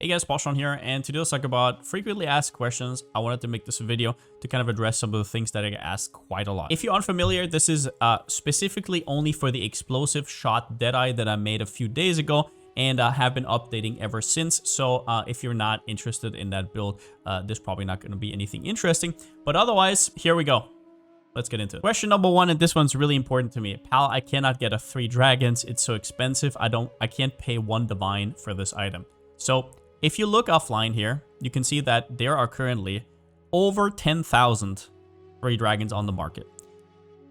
Hey guys, Palsteron here, and today let's talk about frequently asked questions. I wanted to make this video to kind of address some of the things that I get asked quite a lot. If you're unfamiliar, this is specifically only for the explosive shot Deadeye that I made a few days ago, and I have been updating ever since. So if you're not interested in that build, there's probably not going to be anything interesting. But otherwise, here we go. Let's get into it. Question number one, and this one's really important to me. Pal, I cannot get a 3 dragons. It's so expensive. I can't pay 1 divine for this item. So if you look offline here, you can see that there are currently over 10,000 3 dragons on the market.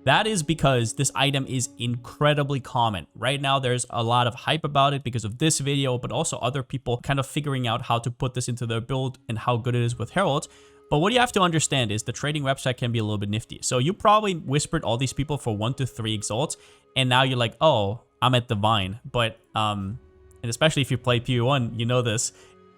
That is because this item is incredibly common. Right now, there's a lot of hype about it because of this video, but also other people kind of figuring out how to put this into their build and how good it is with heralds. But what you have to understand is the trading website can be a little bit nifty. So you probably whispered all these people for 1 to 3 exalts, and now you're like, oh, I'm at divine. But, and especially if you play PV1, you know this,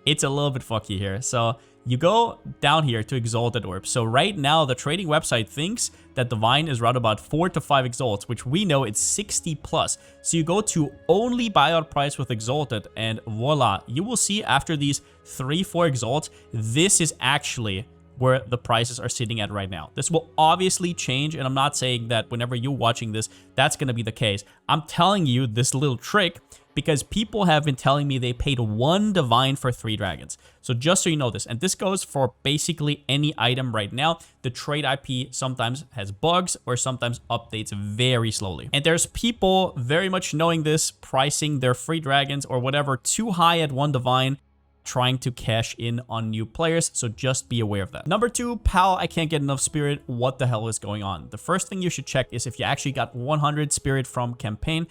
it's a little bit fucky here. So you go down here to exalted orb. So right now, the trading website thinks that divine is around about 4 to 5 exalts, which we know it's 60 plus. So you go to only buyout price with exalted, and voila, you will see after these 3-4 exalts, this is actually where the prices are sitting at right now. This will obviously change, and I'm not saying that whenever you're watching this, that's going to be the case. I'm telling you this little trick because people have been telling me they paid 1 divine for 3 dragons. So just so you know this, and this goes for basically any item right now, the trade IP sometimes has bugs or sometimes updates very slowly. And there's people very much knowing this, pricing their free dragons or whatever too high at 1 divine, trying to cash in on new players, so just be aware of that. Number 2, pal, I can't get enough spirit. What the hell is going on? The first thing you should check is if you actually got 100 spirit from campaign.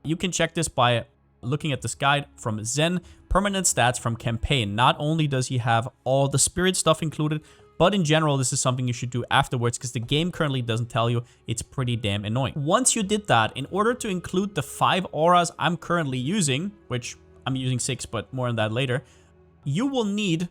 You can check this by looking at this guide from Zen. Permanent stats from campaign. Not only does he have all the spirit stuff included, but in general, this is something you should do afterwards because the game currently doesn't tell you. It's pretty damn annoying. Once you did that, in order to include the 5 auras I'm currently using, which I'm using 6, but more on that later, you will need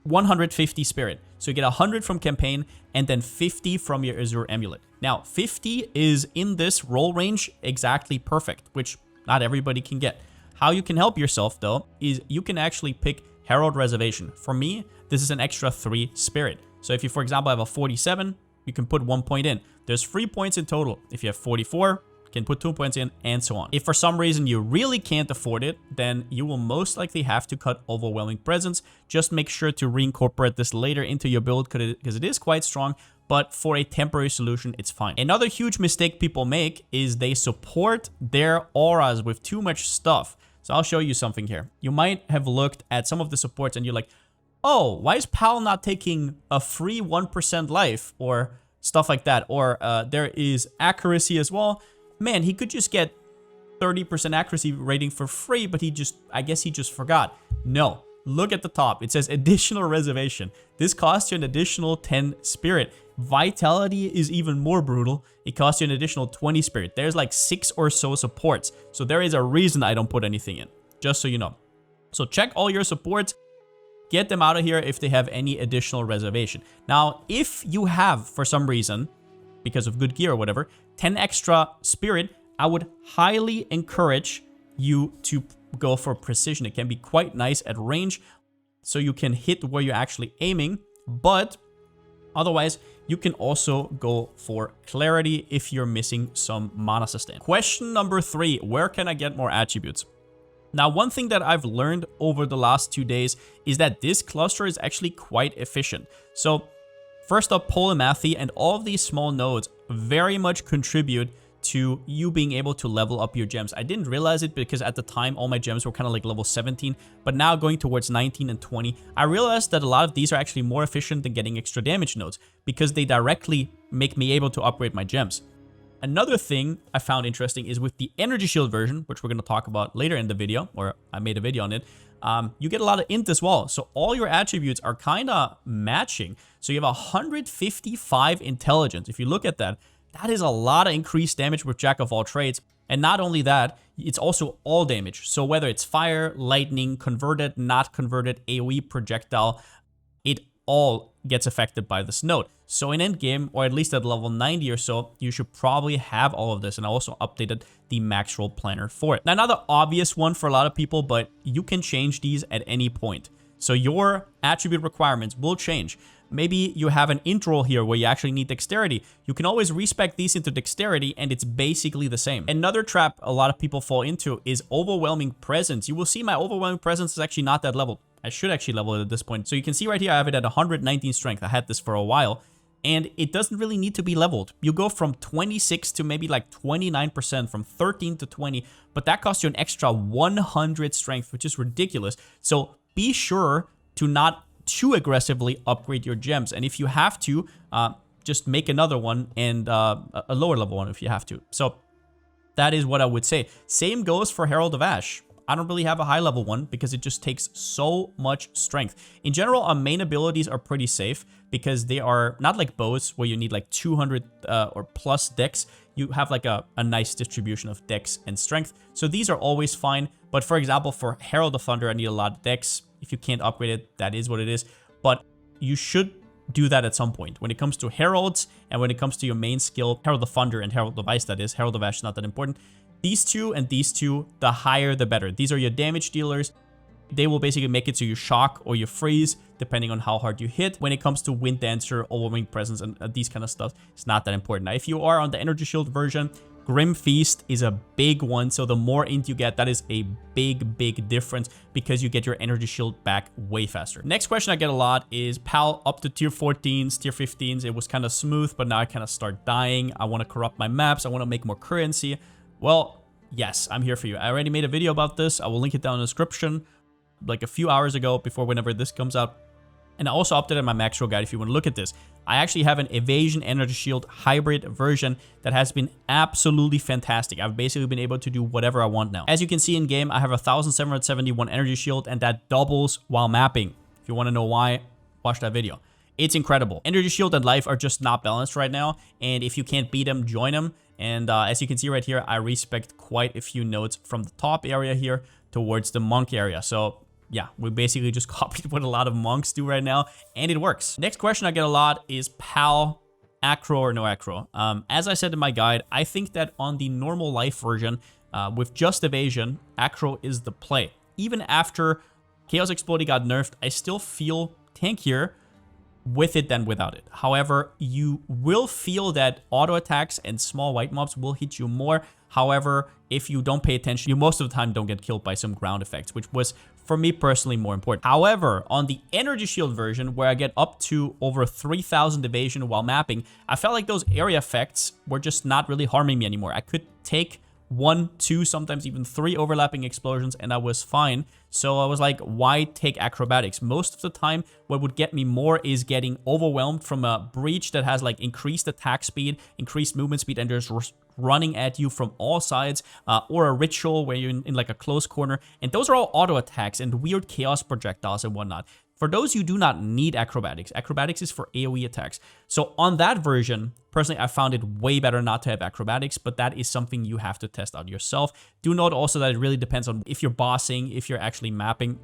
150 spirit. So you get 100 from campaign and then 50 from your Azure amulet. Now, 50 is in this roll range exactly perfect, which not everybody can get. How you can help yourself, though, is you can actually pick Herald Reservation. For me, this is an extra 3 spirit. So if you, for example, have a 47, you can put 1 point in. There's 3 points in total. If you have 44, can put 2 points in, and so on. If for some reason you really can't afford it, then you will most likely have to cut Overwhelming Presence. Just make sure to reincorporate this later into your build because it is quite strong, but for a temporary solution, it's fine. Another huge mistake people make is they support their auras with too much stuff. So I'll show you something here. You might have looked at some of the supports and you're like, oh, why is Pal not taking a free 1% life or stuff like that? Or there is accuracy as well. Man, he could just get 30% accuracy rating for free, but I guess he just forgot. No, look at the top. It says additional reservation. This costs you an additional 10 spirit. Vitality is even more brutal. It costs you an additional 20 spirit. There's like 6 or so supports. So there is a reason I don't put anything in, just so you know. So check all your supports. Get them out of here if they have any additional reservation. Now, if you have, for some reason, because of good gear or whatever, 10 extra spirit, I would highly encourage you to go for precision. It can be quite nice at range, so you can hit where you're actually aiming, but otherwise, you can also go for clarity if you're missing some mana sustain. Question number 3, where can I get more attributes? Now, one thing that I've learned over the last 2 days is that this cluster is actually quite efficient. So first up, Polymathy and all of these small nodes very much contribute to you being able to level up your gems. I didn't realize it because at the time, all my gems were kind of like level 17, but now going towards 19 and 20, I realized that a lot of these are actually more efficient than getting extra damage nodes because they directly make me able to upgrade my gems. Another thing I found interesting is with the energy shield version, which we're going to talk about later in the video, or I made a video on it, you get a lot of int as well. So all your attributes are kind of matching. So you have 155 intelligence. If you look at that, that is a lot of increased damage with Jack of all trades. And not only that, it's also all damage. So whether it's fire, lightning, converted, not converted, AoE, projectile, it all gets affected by this node. So in endgame, or at least at level 90 or so, you should probably have all of this. And I also updated the max roll planner for it. Now, another obvious one for a lot of people, but you can change these at any point. So your attribute requirements will change. Maybe you have an int roll here where you actually need dexterity. You can always respec these into dexterity and it's basically the same. Another trap a lot of people fall into is overwhelming presence. You will see my overwhelming presence is actually not that leveled. I should actually level it at this point. So you can see right here, I have it at 119 strength. I had this for a while and it doesn't really need to be leveled. You go from 26 to maybe like 29%, from 13 to 20, but that costs you an extra 100 strength, which is ridiculous. So be sure to not too aggressively upgrade your gems. And if you have to, just make another one and a lower level one if you have to. So that is what I would say. Same goes for Herald of Ash. I don't really have a high level one because it just takes so much strength. In general, our main abilities are pretty safe because they are not like bows where you need like 200 or plus dex. You have like a nice distribution of dex and strength. So these are always fine. But for example, for Herald of Thunder, I need a lot of dex. If you can't upgrade it, that is what it is. But you should do that at some point. When it comes to Heralds and when it comes to your main skill, Herald of Thunder and Herald of Ice, that is. Herald of Ash is not that important. These two and these two, the higher the better. These are your damage dealers. They will basically make it so you shock or you freeze, depending on how hard you hit. When it comes to Wind Dancer, Overwhelming Presence, and these kind of stuff, it's not that important. Now, if you are on the Energy Shield version, Grim Feast is a big one. So the more int you get, that is a big difference because you get your Energy Shield back way faster. Next question I get a lot is, Pal, up to tier 14s, tier 15s, it was kind of smooth, but now I kind of start dying. I want to corrupt my maps. I want to make more currency. Well, yes, I'm here for you. I already made a video about this. I will link it down in the description like a few hours ago before whenever this comes out. And I also updated my max roll guide if you want to look at this. I actually have an Evasion Energy Shield hybrid version that has been absolutely fantastic. I've basically been able to do whatever I want now. As you can see in game, I have a 1771 Energy Shield and that doubles while mapping. If you want to know why, watch that video. It's incredible. Energy Shield and Life are just not balanced right now. And if you can't beat them, join them. And as you can see right here, I respect quite a few nodes from the top area here towards the monk area. So yeah, we basically just copied what a lot of monks do right now, and it works. Next question I get a lot is, Pal, acro or no acro? As I said in my guide, I think that on the normal life version, with just evasion, acro is the play. Even after Chaos Exploding got nerfed, I still feel tankier with it than without it. However, you will feel that auto attacks and small white mobs will hit you more. However, if you don't pay attention, you most of the time don't get killed by some ground effects, which was, for me personally, more important. However, on the Energy Shield version, where I get up to over 3,000 evasion while mapping, I felt like those area effects were just not really harming me anymore. I could take 1, 2, sometimes even 3 overlapping explosions and I was fine. So I was like, why take acrobatics? Most of the time, what would get me more is getting overwhelmed from a breach that has like increased attack speed, increased movement speed, and there's running at you from all sides, or a ritual where you're in like a close corner. And those are all auto attacks and weird chaos projectiles and whatnot. For those, you do not need acrobatics. Acrobatics is for AoE attacks. So on that version, personally, I found it way better not to have acrobatics, but that is something you have to test out yourself. Do note also that it really depends on if you're bossing, if you're actually mapping,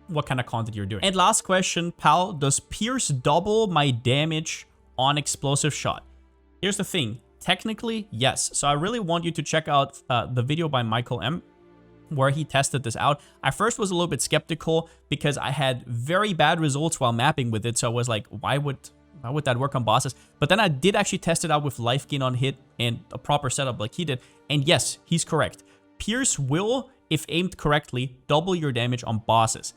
what kind of content you're doing. And last question, Pal, does Pierce double my damage on explosive shot? Here's the thing. Technically, yes. So I really want you to check out the video by Michael M, where he tested this out. I first was a little bit skeptical because I had very bad results while mapping with it. So I was like, why would that work on bosses? But then I did actually test it out with life gain on hit and a proper setup like he did. And yes, he's correct. Pierce will, if aimed correctly, double your damage on bosses.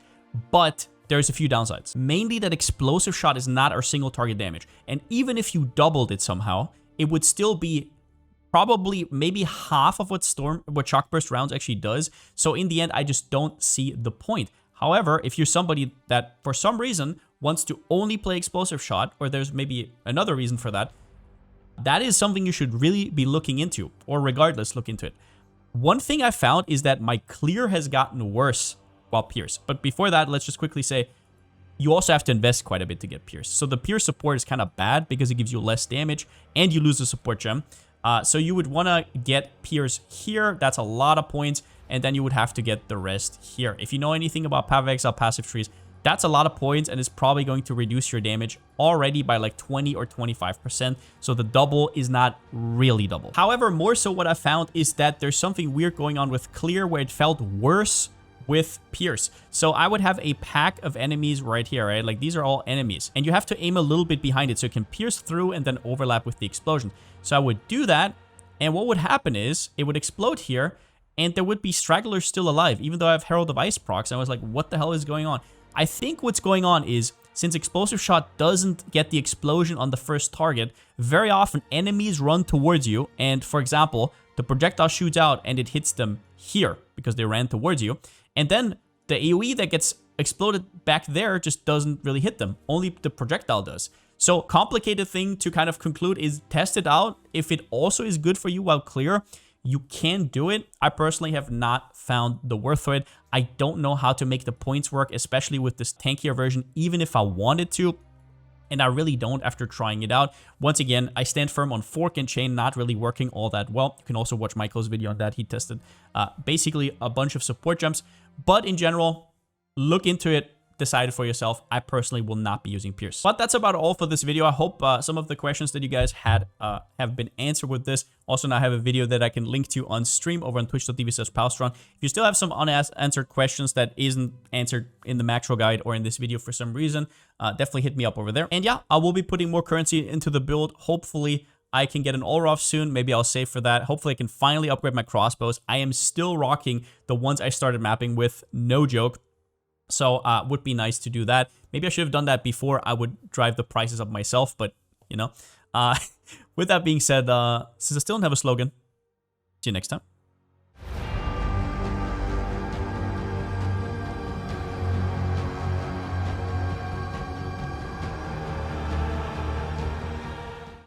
But there's a few downsides. Mainly that explosive shot is not our single target damage. And even if you doubled it somehow, it would still be probably maybe half of what Shock Burst rounds actually does. So in the end, I just don't see the point. However, if you're somebody that for some reason wants to only play explosive shot, or there's maybe another reason for that, that is something you should really be looking into, or regardless, look into it. One thing I found is that my clear has gotten worse while Pierce. But before that, let's just quickly say, you also have to invest quite a bit to get Pierce. So the Pierce support is kind of bad because it gives you less damage and you lose the support gem. So you would want to get Pierce here. That's a lot of points. And then you would have to get the rest here. If you know anything about Path of Exile passive trees, That's a lot of points, and it's probably going to reduce your damage already by like 20 or 25%. So the double is not really double. However, more so what I found is that there's something weird going on with clear where it felt worse with pierce. So I would have a pack of enemies right here, right? Like these are all enemies, and you have to aim a little bit behind it so it can pierce through and then overlap with the explosion. So I would do that, and what would happen is it would explode here, and there would be stragglers still alive, even though I have Herald of Ice procs. I was like, what the hell is going on? I think what's going on is, since Explosive Shot doesn't get the explosion on the first target, very often enemies run towards you, and for example, the projectile shoots out and it hits them here because they ran towards you, and then the AoE that gets exploded back there just doesn't really hit them. Only the projectile does. So complicated thing to kind of conclude is test it out. If it also is good for you while clear, you can do it. I personally have not found the worth for it. I don't know how to make the points work, especially with this tankier version, even if I wanted to. And I really don't after trying it out. Once again, I stand firm on Fork and Chain not really working all that well. You can also watch Michael's video on that. He tested basically a bunch of support jumps. But in general, look into it. Decide it for yourself. I personally will not be using Pierce. But that's about all for this video. I hope some of the questions that you guys had have been answered with this. Also, now I have a video that I can link to on stream over on twitch.tv/Palsteron. If you still have some unanswered questions that isn't answered in the macro guide or in this video for some reason, definitely hit me up over there. And yeah, I will be putting more currency into the build. Hopefully, I can get an Olrof soon. Maybe I'll save for that. Hopefully, I can finally upgrade my crossbows. I am still rocking the ones I started mapping with, no joke. So would be nice to do that. Maybe I should have done that before I would drive the prices up myself, but you know. With that being said, since I still don't have a slogan, see you next time.